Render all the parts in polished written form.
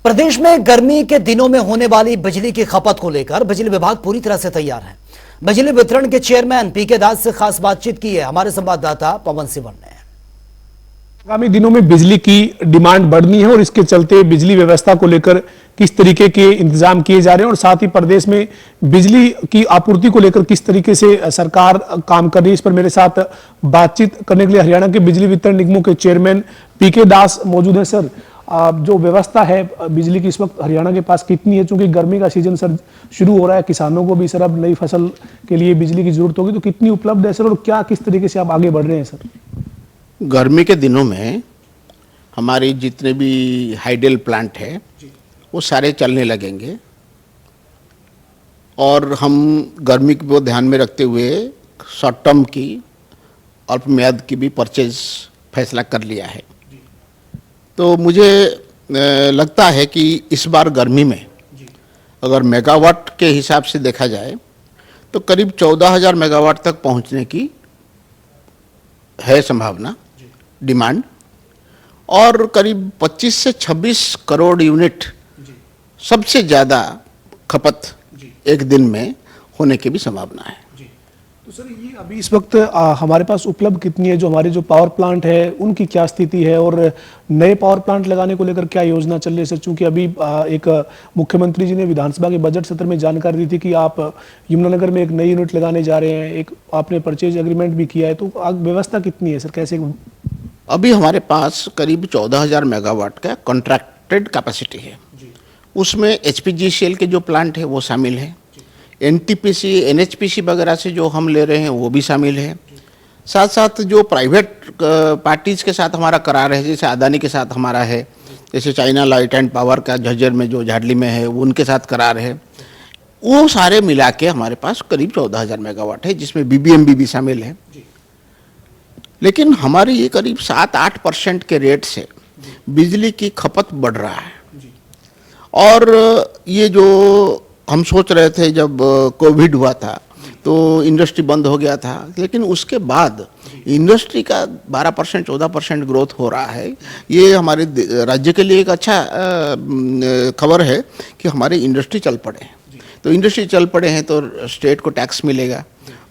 प्रदेश में गर्मी के दिनों में होने वाली बिजली की खपत को लेकर बिजली विभाग पूरी तरह से तैयार है। बिजली वितरण के चेयरमैन पीके दास से खास बातचीत की है हमारे संवाददाता पवन सिवन ने। आगामी दिनों में बिजली की डिमांड बढ़नी है और इसके चलते बिजली व्यवस्था को लेकर किस तरीके के इंतजाम किए जा रहे हैं और साथ ही प्रदेश में बिजली की आपूर्ति को लेकर किस तरीके से सरकार काम कर रही है, इस पर मेरे साथ बातचीत करने के लिए हरियाणा के बिजली वितरण निगमों के चेयरमैन पीके दास मौजूद हैं। सर, जो व्यवस्था है बिजली की इस वक्त हरियाणा के पास कितनी है? चूंकि गर्मी का सीजन सर शुरू हो रहा है, किसानों को भी सर अब नई फसल के लिए बिजली की जरूरत होगी, तो कितनी उपलब्ध है सर और क्या किस तरीके से आप आगे बढ़ रहे हैं सर? गर्मी के दिनों में हमारे जितने भी हाइडल प्लांट है वो सारे चलने लगेंगे और हम गर्मी को ध्यान में रखते हुए शॉर्ट टर्म की अल्प म्याद की भी परचेज फैसला कर लिया है। तो मुझे लगता है कि इस बार गर्मी में अगर मेगावाट के हिसाब से देखा जाए तो करीब 14,000 मेगावाट तक पहुंचने की है संभावना डिमांड, और करीब 25 से 26 करोड़ यूनिट सबसे ज़्यादा खपत एक दिन में होने की भी संभावना है। तो सर ये अभी इस वक्त हमारे पास उपलब्ध कितनी है? जो हमारे जो पावर प्लांट है उनकी क्या स्थिति है और नए पावर प्लांट लगाने को लेकर क्या योजना चल रही है सर? चूंकि अभी एक मुख्यमंत्री जी ने विधानसभा के बजट सत्र में जानकारी दी थी कि आप यमुनानगर में एक नई यूनिट लगाने जा रहे हैं, एक आपने परचेज एग्रीमेंट भी किया है, तो व्यवस्था कितनी है सर? कैसे? अभी हमारे पास करीब 14,000 मेगावाट का कॉन्ट्रैक्टेड कैपेसिटी है। उसमें एचपीजीसीएल के जो प्लांट है वो शामिल है, एनटीपीसी एनएचपीसी वगैरह से जो हम ले रहे हैं वो भी शामिल है। साथ साथ जो प्राइवेट पार्टीज़ के साथ हमारा करार है, जैसे अदानी के साथ हमारा है, जैसे चाइना लाइट एंड पावर का झज्जर में जो झाडली में है उनके साथ करार है, वो सारे मिला के हमारे पास करीब 14,000 मेगावाट है, जिसमें बीबीएमबी भी शामिल है। लेकिन हमारी ये करीब 7-8% के रेट से बिजली की खपत बढ़ रहा है। और ये जो हम सोच रहे थे जब कोविड हुआ था तो इंडस्ट्री बंद हो गया था, लेकिन उसके बाद इंडस्ट्री का 12% 14% ग्रोथ हो रहा है। ये हमारे राज्य के लिए एक अच्छा खबर है कि हमारे इंडस्ट्री चल पड़े हैं। तो इंडस्ट्री चल पड़े हैं तो स्टेट को टैक्स मिलेगा,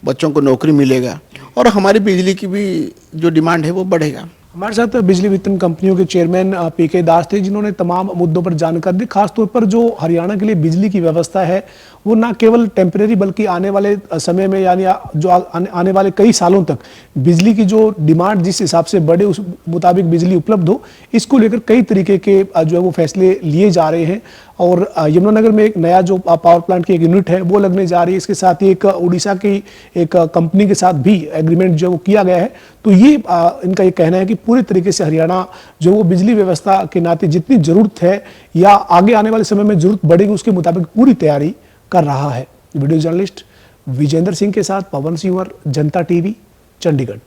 बच्चों को नौकरी मिलेगा और हमारी बिजली की भी जो डिमांड है वो बढ़ेगा। हमारे साथ बिजली वितरण कंपनियों के चेयरमैन पीके दास थे, जिन्होंने तमाम मुद्दों पर जानकारी दी। खासतौर पर जो हरियाणा के लिए बिजली की व्यवस्था है वो ना केवल टेम्परेरी बल्कि आने वाले समय में यानी जो आने वाले कई सालों तक बिजली की जो डिमांड जिस हिसाब से बढ़े उस मुताबिक बिजली उपलब्ध हो, इसको लेकर कई तरीके के जो है वो फैसले लिए जा रहे हैं। और यमुनानगर में एक नया जो पावर प्लांट की एक यूनिट है वो लगने जा रही है। इसके साथ ही एक उड़ीसा की एक कंपनी के साथ भी एग्रीमेंट जो वो किया गया है। तो ये इनका ये कहना है कि पूरी तरीके से हरियाणा जो वो बिजली व्यवस्था के नाते जितनी जरूरत है या आगे आने वाले समय में जरूरत बढ़ेगी उसके मुताबिक पूरी तैयारी कर रहा है। वीडियो जर्नलिस्ट विजेंद्र सिंह के साथ पवन सिंह, जनता टीवी, चंडीगढ़।